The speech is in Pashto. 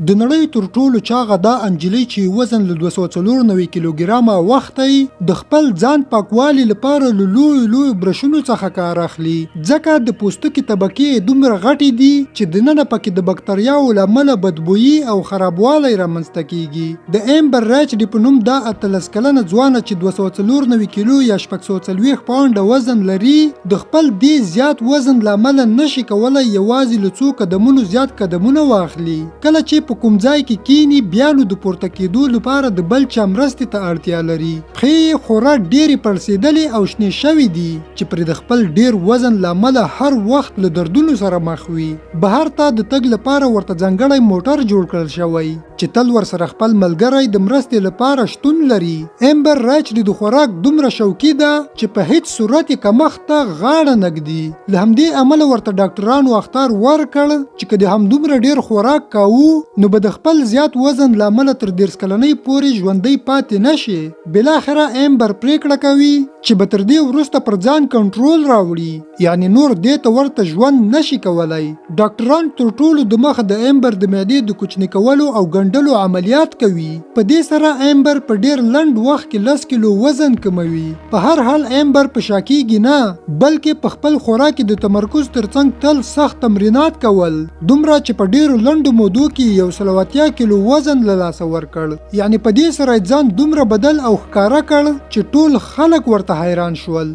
د نړۍ تر ټولو چاغه دا انجلۍ چې وزن له 294 کیلوګرامه وختي د خپل ځان پاکوالي لپاره له لوی برشونو څخه کار اخلي، ځکه د پوستکي طبقې دومره غټې دي چې دننه پکې د بکتریاوو له امله بدبويي او خرابوالی رامنځته کیږي. د ایمبر ریچارډ په نوم دا 18 کلنه ځوانه چې 294 کیلو یا 640 پاونډه وزن لري د خپل دې زیات وزن له امله نشي کولای یوازې له څو قدمونو زیات قدمونه واخلي. کله چې په کوم ځای کې کینی بیا نو د پورته کېدو لپاره د بل چا مرستې ته اړتیا لري. پښې خورا ډېرې پړسېدلې او شنې شوي دي چې پرې د خپل ډېر وزن له امله هر وخت له دردونو سره مخ وي. بهر ته د تګ لپاره ورته ځانګړی موټر جوړ کړل شوی چې تل ورسره خپل ملګری د مرستې لپاره شتون لري. ایمبر ریچارډ د خوراک دومره شوقي ده چې په هیڅ صورت یې کمښت ته غاړه نږدي. له همدې امله ورته ډاکټرانو اخطار ورکړ چې که د همدومره ډېر خوراک کاوه نو به د خپل زیات وزن له امله تر 10 کلنۍ پورې ژوندی پاتې نشي. بالاخره ایمبر پریکړه کوي چې به تر دې وروسته پر ځان کنټرول راوړي، یعنی نور دې ته ورته ژوند نشي کولای. ډاکټران تر ټولو د مخه د ایمبر د معدې د کوچني کولو او ګنډلو عملیات کوي. په دې سره ایمبر په ډیر لنډ وخت کې 10 کیلو وزن کموي. په هر حال ایمبر په شا کیږي نه، بلکې په خپل خوراک د تمرکز ترڅنګ تل سخت تمرینات کول، دومره چې په ډیرو لنډو مودو کې 180 کیلو وزن له لاسه ورکړ. یعنی په دې سره ځان دومره بدل او ښکاره کړ چې ټول خلک ورته حیران شول.